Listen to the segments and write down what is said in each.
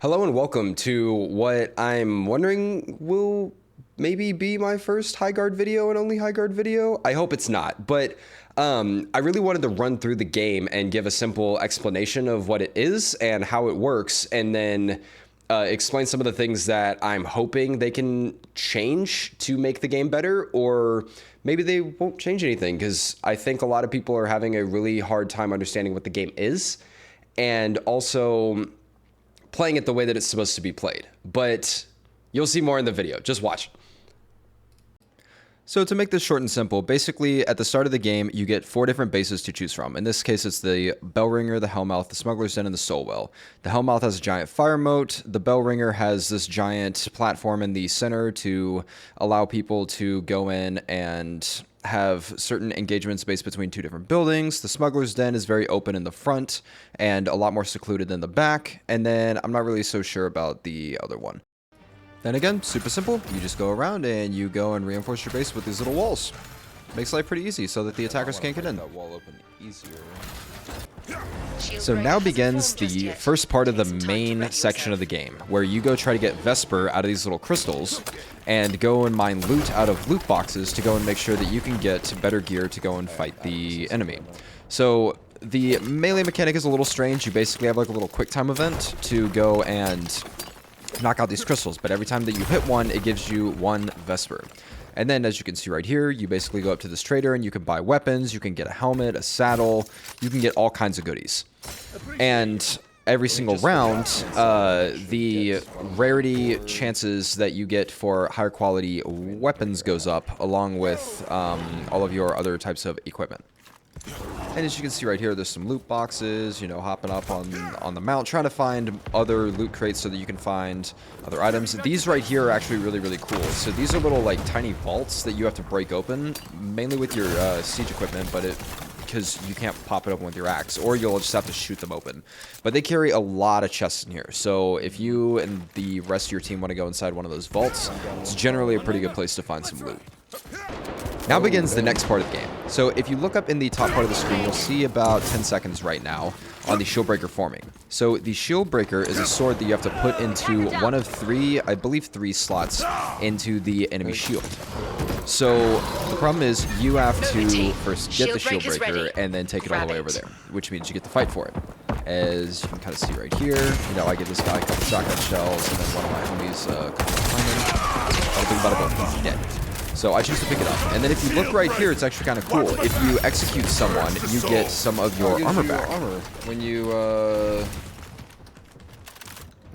Hello and welcome to what I'm wondering will maybe be my first HIghguard video and only HIghguard video. I hope it's not, but I really wanted to run through the game and give a simple explanation of what it is and how it works, and then explain some of the things that I'm hoping they can change to make the game better, or maybe they won't change anything, because I think a lot of people are having a really hard time understanding what the game is, and also playing it the way that it's supposed to be played. But you'll see more in the video. Just watch. So to make this short and simple, basically at the start of the game, you get 4 different bases to choose from. In this case, it's the Bellringer, the Hellmouth, the Smuggler's Den, and the Soulwell. The Hellmouth has a giant fire moat. The Bellringer has this giant platform in the center to allow people to go in and have certain engagement space between 2 different buildings. The Smuggler's Den is very open in the front and a lot more secluded in the back. And then I'm not really so sure about the other one. Then again, super simple. You just go around and you go and reinforce your base with these little walls. Makes life pretty easy so that the attackers can't get in. That wall open easier. So now begins the first part of the main section of the game, where you go try to get Vesper out of these little crystals and go and mine loot out of loot boxes to go and make sure that you can get better gear to go and fight the enemy. So the melee mechanic is a little strange. You basically have like a little quick time event to go and knock out these crystals, but every time that you hit one, it gives you 1 Vesper. And then, as you can see right here, you basically go up to this trader and you can buy weapons, you can get a helmet, a saddle, you can get all kinds of goodies. And every single round, the rarity chances that you get for higher quality weapons goes up, along with all of your other types of equipment. And as you can see right here, there's some loot boxes, you know, hopping up on the mount, trying to find other loot crates so that you can find other items. These right here are actually really, really cool. So these are little, like, tiny vaults that you have to break open, mainly with your siege equipment, but because you can't pop it open with your axe, or you'll just have to shoot them open. But they carry a lot of chests in here, so if you and the rest of your team want to go inside one of those vaults, it's generally a pretty good place to find some loot. Now begins the next part of the game. So if you look up in the top part of the screen, you'll see about 10 seconds right now on the Shieldbreaker forming. So the Shieldbreaker is a sword that you have to put into one of 3, I believe 3 slots into the enemy shield. So the problem is you have to first get the Shieldbreaker and then take it all the way over there, which means you get to fight for it. As you can kind of see right here, you know, I give this guy a couple shotgun shells, and then one of my homies comes behind him. Bada bing, bada boom, dead. So I choose to pick it up. And then if you look right here, it's actually kind of cool. If you execute someone, you get some of your armor back. When you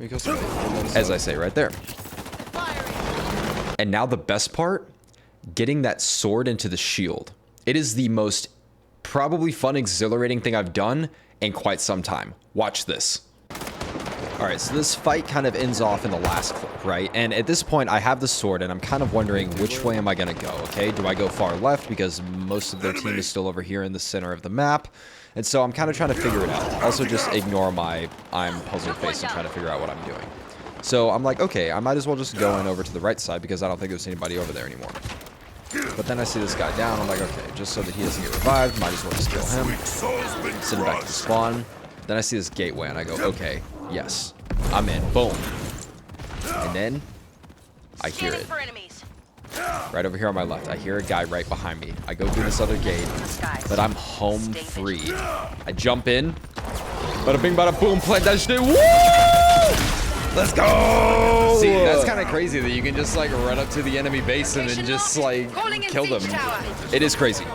kill somebody. As I say right there. And now the best part, getting that sword into the shield. It is the most probably fun, exhilarating thing I've done in quite some time. Watch this. Alright, so this fight kind of ends off in the last clip, right? And at this point, I have the sword, and I'm kind of wondering which way am I going to go, okay? Do I go far left because most of their team is still over here in the center of the map? And so I'm kind of trying to figure it out. Also, just ignore my I'm puzzled face and try to figure out what I'm doing. So I'm like, okay, I might as well just go in over to the right side because I don't think there's anybody over there anymore. But then I see this guy down. I'm like, okay, just so that he doesn't get revived, might as well just kill him. Send him back to the spawn. Then I see this gateway, and I go, okay, yes, I'm in. Boom. And then I hear it. Right over here on my left, I hear a guy right behind me. I go through this other gate, but I'm home free. I jump in. Bada bing, bada boom, plant that shit. Woo! Let's go! See, that's kind of crazy that you can just like run up to the enemy base and then just like kill them. It is crazy.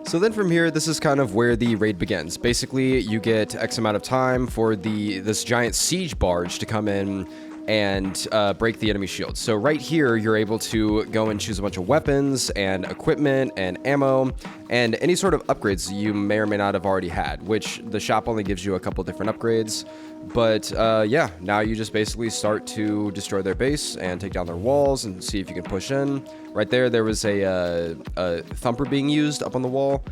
So then from here, this is kind of where the raid begins. Basically, you get X amount of time for this giant siege barge to come in and break the enemy shield. So right here, you're able to go and choose a bunch of weapons and equipment and ammo and any sort of upgrades you may or may not have already had, which the shop only gives you a couple different upgrades. But yeah, now you just basically start to destroy their base and take down their walls and see if you can push in. Right there was a thumper being used up on the wall.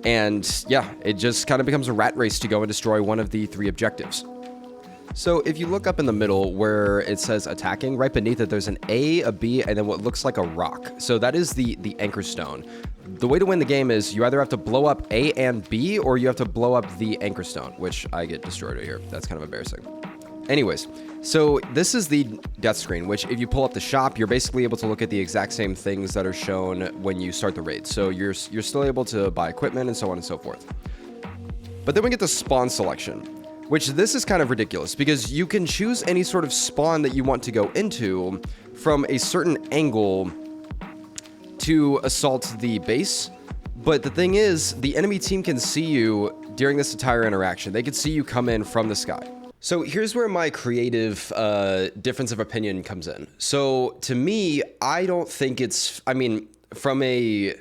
And yeah, it just kind of becomes a rat race to go and destroy one of the 3 objectives. So if you look up in the middle where it says attacking, right beneath it, there's an A, a B, and then what looks like a rock. So that is the anchor stone. The way to win the game is you either have to blow up A and B, or you have to blow up the anchor stone, which I get destroyed right here. That's kind of embarrassing. Anyways, so this is the death screen, which if you pull up the shop, you're basically able to look at the exact same things that are shown when you start the raid. So you're still able to buy equipment and so on and so forth. But then we get the spawn selection, which this is kind of ridiculous because you can choose any sort of spawn that you want to go into from a certain angle to assault the base. But the thing is, the enemy team can see you during this entire interaction. They can see you come in from the sky. So here's where my creative difference of opinion comes in. So to me, I don't think it's, I mean, from a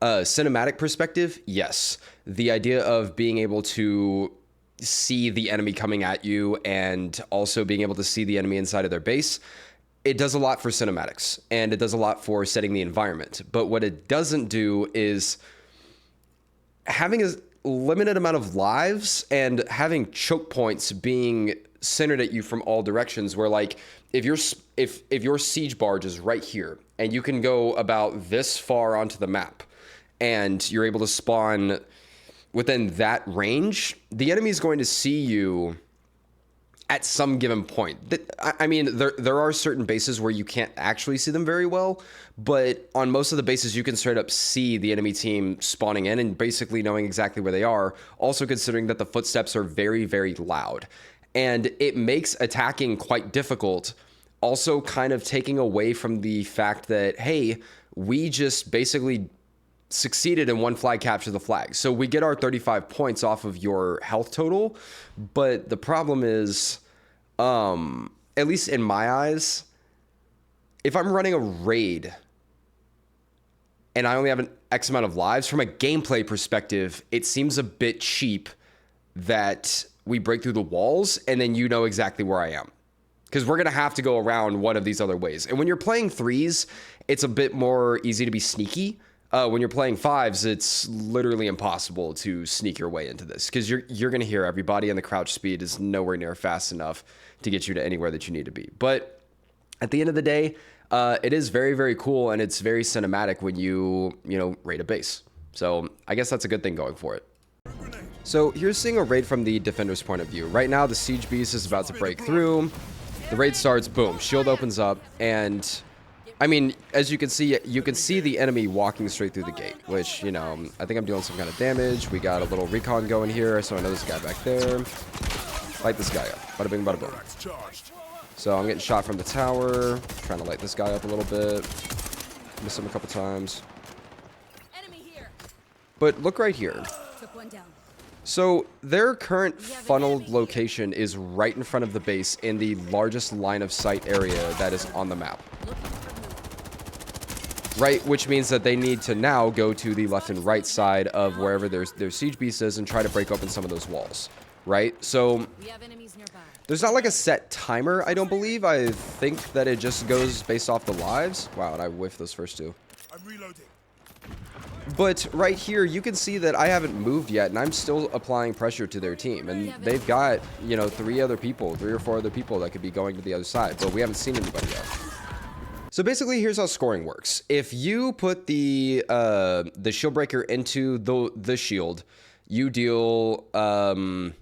cinematic perspective, yes. The idea of being able to see the enemy coming at you and also being able to see the enemy inside of their base, it does a lot for cinematics and it does a lot for setting the environment. But what it doesn't do is having a limited amount of lives and having choke points being centered at you from all directions, where like if your siege barge is right here and you can go about this far onto the map and you're able to spawn within that range, the enemy is going to see you at some given point. I mean, there are certain bases where you can't actually see them very well, but on most of the bases, you can straight up see the enemy team spawning in and basically knowing exactly where they are, also considering that the footsteps are very, very loud. And it makes attacking quite difficult, also kind of taking away from the fact that, hey, we just basically succeeded in one flag capture the flag. So we get our 35 points off of your health total, but the problem is, at least in my eyes, if I'm running a raid and I only have an X amount of lives, from a gameplay perspective, it seems a bit cheap that we break through the walls and then you know exactly where I am. Because we're going to have to go around one of these other ways. And when you're playing threes, it's a bit more easy to be sneaky. When you're playing fives, it's literally impossible to sneak your way into this because you're going to hear everybody, and the crouch speed is nowhere near fast enough to get you to anywhere that you need to be. But at the end of the day, it is very, very cool, and it's very cinematic when you raid a base. So I guess that's a good thing going for it. So here's seeing a raid from the defender's point of view. Right now, the siege beast is about to break through. The raid starts, boom, shield opens up, and I mean, as you can see the enemy walking straight through the gate, which, I think I'm doing some kind of damage. We got a little recon going here, so I know there's a guy back there. Light this guy up. Bada bing, bada boom. So I'm getting shot from the tower, trying to light this guy up a little bit. Missed him a couple times. But look right here. So their current funneled location is right in front of the base in the largest line of sight area that is on the map. Right, which means that they need to now go to the left and right side of wherever their siege beast is and try to break open some of those walls, right? So there's not like a set timer, I don't believe. I think that it just goes based off the lives. Wow, and I whiffed those first two. I'm reloading. But right here, you can see that I haven't moved yet, and I'm still applying pressure to their team. And they've got, 3 or 4 other people that could be going to the other side, but we haven't seen anybody yet. So basically, here's how scoring works. If you put the shield breaker into the shield, you deal 30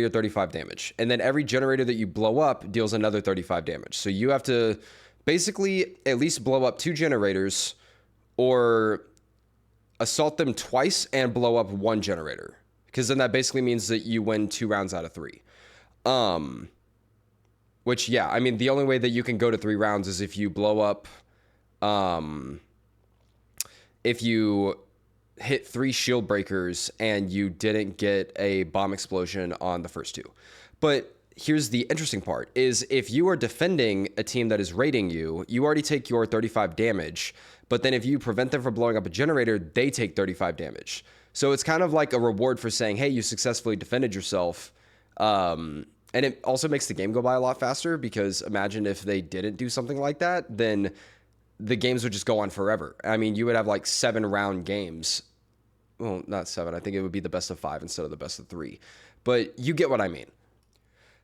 or 35 damage, and then every generator that you blow up deals another 35 damage. So you have to basically at least blow up 2 generators, or assault them twice and blow up 1 generator, because then that basically means that you win 2 rounds out of 3. Which, yeah, I mean, the only way that you can go to 3 rounds is if you blow up, if you hit 3 shield breakers and you didn't get a bomb explosion on the first 2. But here's the interesting part, is if you are defending a team that is raiding you, you already take your 35 damage, but then if you prevent them from blowing up a generator, they take 35 damage. So it's kind of like a reward for saying, hey, you successfully defended yourself. And it also makes the game go by a lot faster, because imagine if they didn't do something like that, then the games would just go on forever. I mean, you would have like 7-round games. Well, not 7. I think it would be the best of 5 instead of the best of 3. But you get what I mean.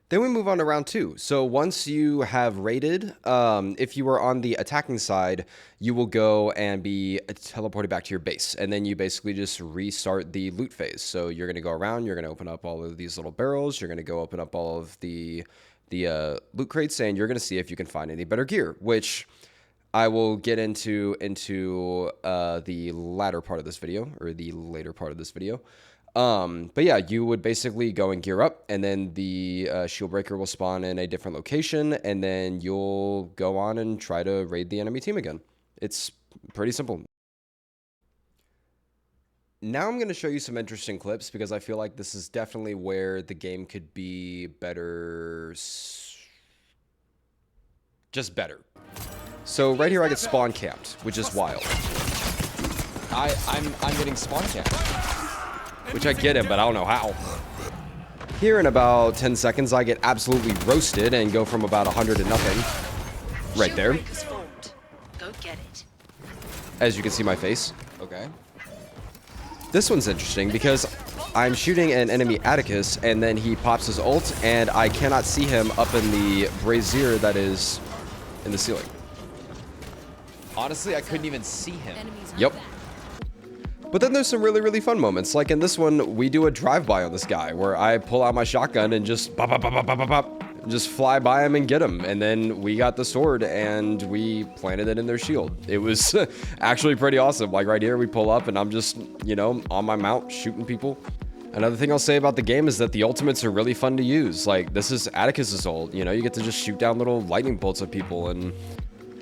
Then we move on to round 2. So once you have raided, if you are on the attacking side, you will go and be teleported back to your base. And then you basically just restart the loot phase. So you're going to go around, you're going to open up all of these little barrels, you're going to go open up all of the loot crates, and you're going to see if you can find any better gear, which I will get into the latter part of this video, or the later part of this video. But yeah, you would basically go and gear up, and then the shield breaker will spawn in a different location, and then you'll go on and try to raid the enemy team again. It's pretty simple. Now I'm going to show you some interesting clips because I feel like this is definitely where the game could be better. Just better. So right here I get spawn camped, which is wild. I'm getting spawn camped. Which I get it, but I don't know how. Here in about 10 seconds, I get absolutely roasted and go from about 100 to nothing. Right there. Go get it. As you can see my face. Okay. This one's interesting because I'm shooting an enemy Atticus, and then he pops his ult, and I cannot see him up in the brazier that is in the ceiling. Honestly, I couldn't even see him. Yep. But then there's some really, really fun moments. Like in this one, we do a drive-by on this guy where I pull out my shotgun and just pop, pop, pop, pop, pop, pop, just fly by him and get him. And then we got the sword and we planted it in their shield. It was actually pretty awesome. Like right here, we pull up and I'm just, you know, on my mount shooting people. Another thing I'll say about the game is that the ultimates are really fun to use. Like this is Atticus's ult. You know, you get to just shoot down little lightning bolts at people, and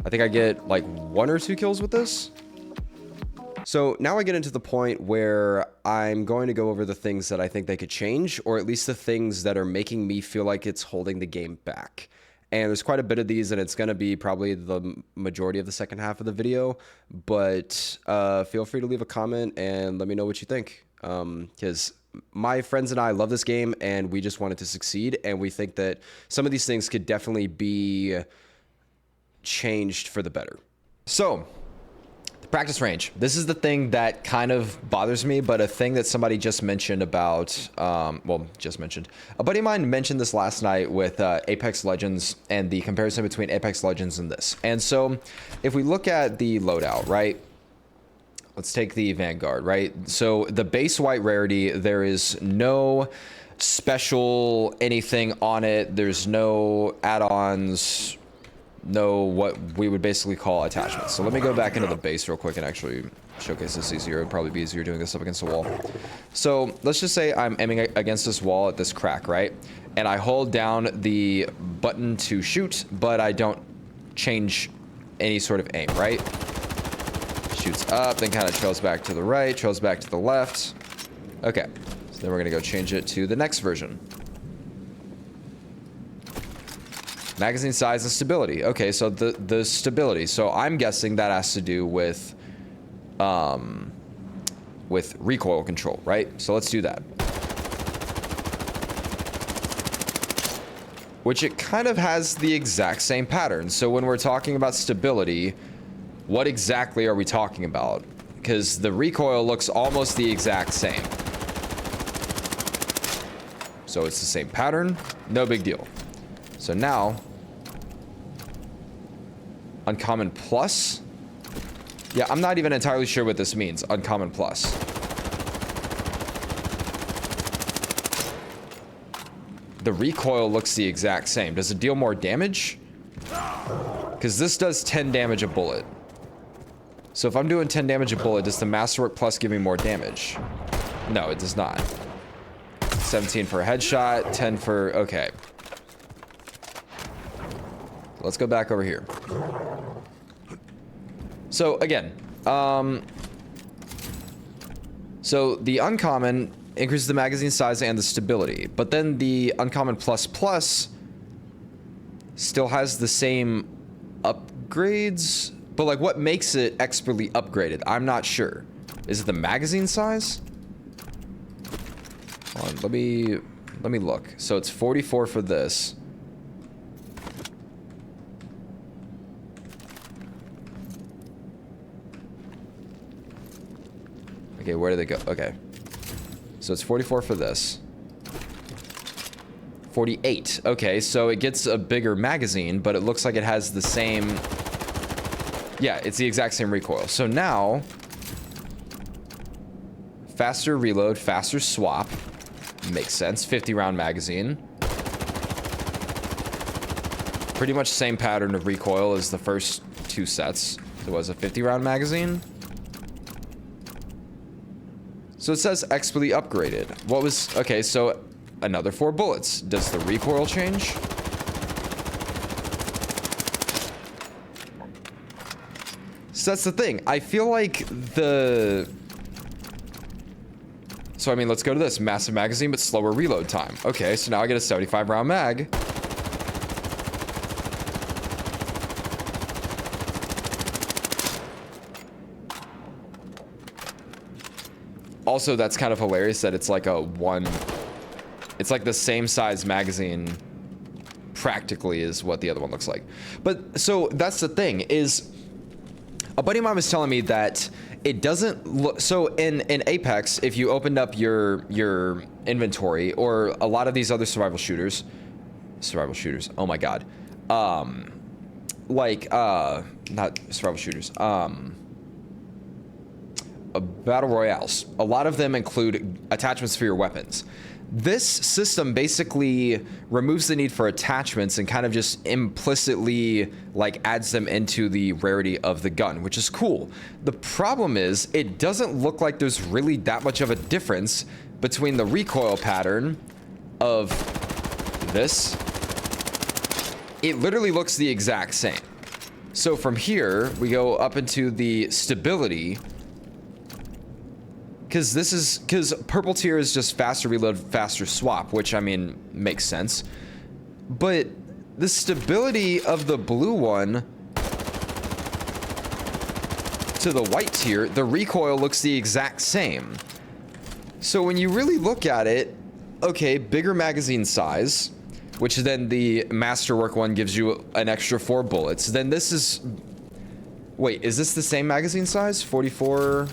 I think I get like 1 or 2 kills with this. So now I get into the point where I'm going to go over the things that I think they could change, or at least the things that are making me feel like it's holding the game back. And there's quite a bit of these, and it's going to be probably the majority of the second half of the video. But feel free to leave a comment and let me know what you think. Because my friends and I love this game, and we just want it to succeed. And we think that some of these things could definitely be changed for the better. So the practice range. This is the thing that kind of bothers me, but a thing that somebody just mentioned about, a buddy of mine mentioned this last night with Apex Legends and the comparison between Apex Legends and this. And so if we look at the loadout, right? Let's take the Vanguard, right? So the base white rarity, there is no special anything on it. There's no add-ons, no what we would basically call attachments. So let me go back into the base real quick and actually showcase this easier. It would probably be easier doing this up against the wall. So let's just say I'm aiming against this wall at this crack, right? And I hold down the button to shoot, but I don't change any sort of aim, right? Shoots up, then kind of trails back to the right, trails back to the left. Okay, so then we're gonna go change it to the next version. Magazine size and stability. Okay, so the stability. So I'm guessing that has to do with recoil control, right? So let's do that. Which it kind of has the exact same pattern. So when we're talking about stability, what exactly are we talking about? Because the recoil looks almost the exact same. So it's the same pattern, no big deal. So now, uncommon plus? Yeah, I'm not even entirely sure what this means, uncommon plus. The recoil looks the exact same. Does it deal more damage? Because this does 10 damage a bullet. So if I'm doing 10 damage a bullet, does the Masterwork Plus give me more damage? No, it does not. 17 for a headshot, 10 for... Okay. Let's go back over here. So again, so the uncommon increases the magazine size and the stability, but then the uncommon plus plus still has the same upgrades. But like, what makes it expertly upgraded? I'm not sure. Is it the magazine size? Hold on, let me look. So it's 44 for this. Okay, where do they go? Okay. So it's 44 for this. 48. Okay, so it gets a bigger magazine, but it looks like it has the same... Yeah, it's the exact same recoil. So now, faster reload, faster swap. Makes sense. 50 round magazine. Pretty much same pattern of recoil as the first 2 sets. So it was a 50 round magazine. So it says expertly upgraded. What was... Okay, so another 4 bullets. Does the recoil change? So that's the thing. I feel like the... So, I mean, let's go to this. Massive magazine, but slower reload time. Okay, so now I get a 75 round mag. Also, that's kind of hilarious that it's like a one... It's like the same size magazine practically is what the other one looks like. But, so that's the thing, is... A buddy of mine was telling me that it doesn't look... So in Apex, if you opened up your inventory, or a lot of these other survival shooters, oh my god. Not survival shooters, battle royales. A lot of them include attachments for your weapons. This system basically removes the need for attachments and kind of just implicitly like adds them into the rarity of the gun, which is cool. The problem is it doesn't look like there's really that much of a difference between the recoil pattern of this. It literally looks the exact same. So from here, we go up into the stability. Because purple tier is just faster reload, faster swap, which, I mean, makes sense. But the stability of the blue one to the white tier, the recoil looks the exact same. So when you really look at it, okay, bigger magazine size, which then the masterwork one gives you an extra 4 bullets. Then this is... Wait, is this the same magazine size? 44...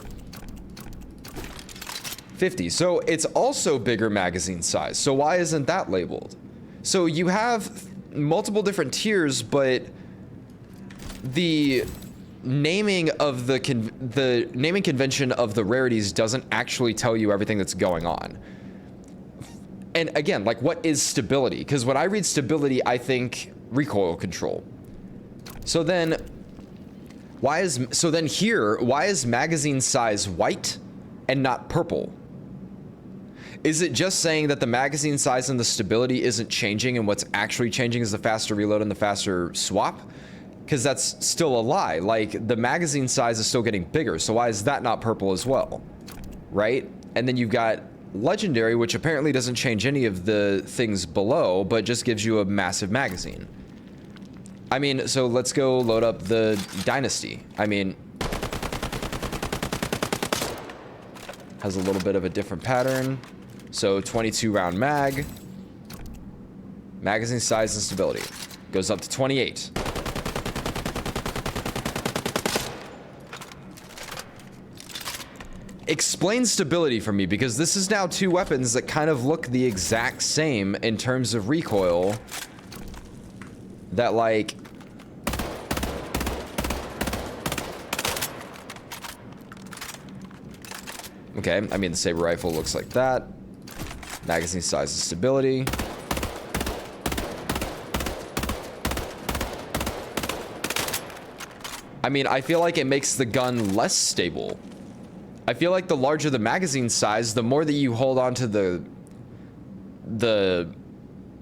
50. So it's also bigger magazine size. So why isn't that labeled? So you have multiple different tiers, but the naming of the naming convention of the rarities doesn't actually tell you everything that's going on. And again, like, what is stability? Because when I read stability, I think recoil control. So then why is magazine size white and not purple? Is it just saying that the magazine size and the stability isn't changing, and what's actually changing is the faster reload and the faster swap? Because that's still a lie. Like, the magazine size is still getting bigger, so why is that not purple as well? Right? And then you've got legendary, which apparently doesn't change any of the things below, but just gives you a massive magazine. I mean, so let's go load up the dynasty. I mean, has a little bit of a different pattern. So 22 round mag, magazine size and stability goes up to 28. Explain stability for me, because this is now 2 weapons that kind of look the exact same in terms of recoil. That, like, okay, I mean, the saber rifle looks like that. Magazine size and stability. I mean, I feel like it makes the gun less stable. I feel like the larger the magazine size, the more that you hold on to the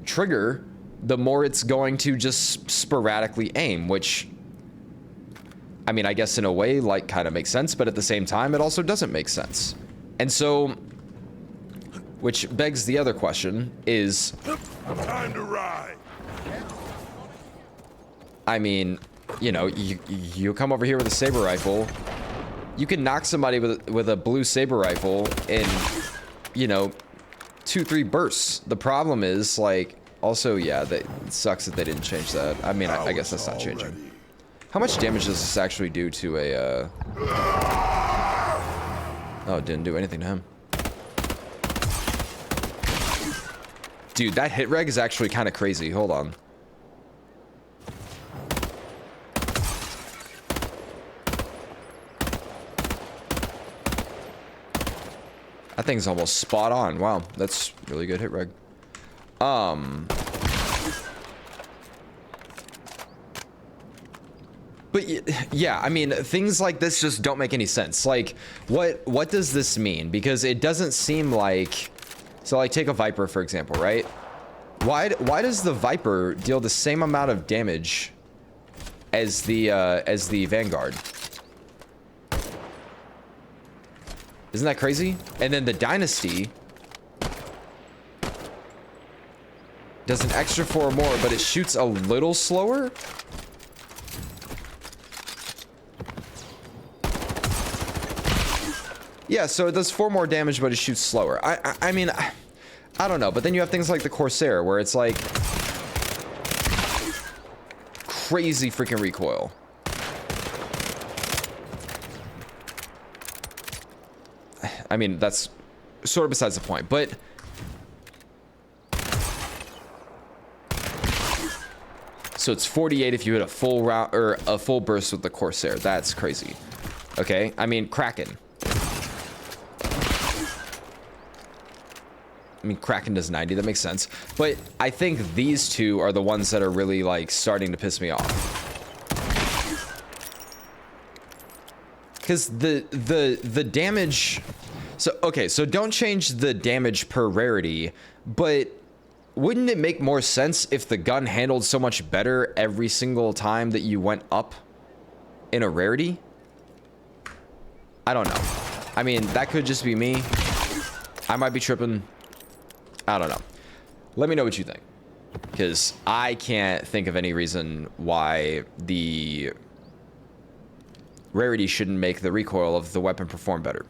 trigger, the more it's going to just sporadically aim, which, I mean, I guess in a way, like, kind of makes sense, but at the same time, it also doesn't make sense. And so, which begs the other question is... Time to ride. I mean, you know, you come over here with a saber rifle, you can knock somebody with a blue saber rifle in, you know, 2-3 bursts. The problem is, like, also, yeah, it sucks that they didn't change that. I mean, I guess that's not changing. How much damage does this actually do to a, Oh, it didn't do anything to him. Dude, that hit reg is actually kind of crazy. Hold on. That thing's almost spot on. Wow, that's really good hit reg. But yeah, I mean, things like this just don't make any sense. Like, what does this mean? Because it doesn't seem like... So, like, take a Viper, for example, right? Why does the Viper deal the same amount of damage as the Vanguard? Isn't that crazy? And then the Dynasty does an extra 4 more, but it shoots a little slower? Yeah, so it does 4 more damage, but it shoots slower. I mean, I don't know. But then you have things like the Corsair, where it's like crazy freaking recoil. I mean, that's sort of besides the point, but so it's 48 if you hit a full round or a full burst with the Corsair. That's crazy. Okay, I mean, Kraken. I mean, Kraken does 90. That makes sense. But I think these two are the ones that are really, like, starting to piss me off. Because the damage... So, okay, so don't change the damage per rarity, but wouldn't it make more sense if the gun handled so much better every single time that you went up in a rarity? I don't know. I mean, that could just be me. I might be tripping. I don't know. Let me know what you think, because I can't think of any reason why the rarity shouldn't make the recoil of the weapon perform better.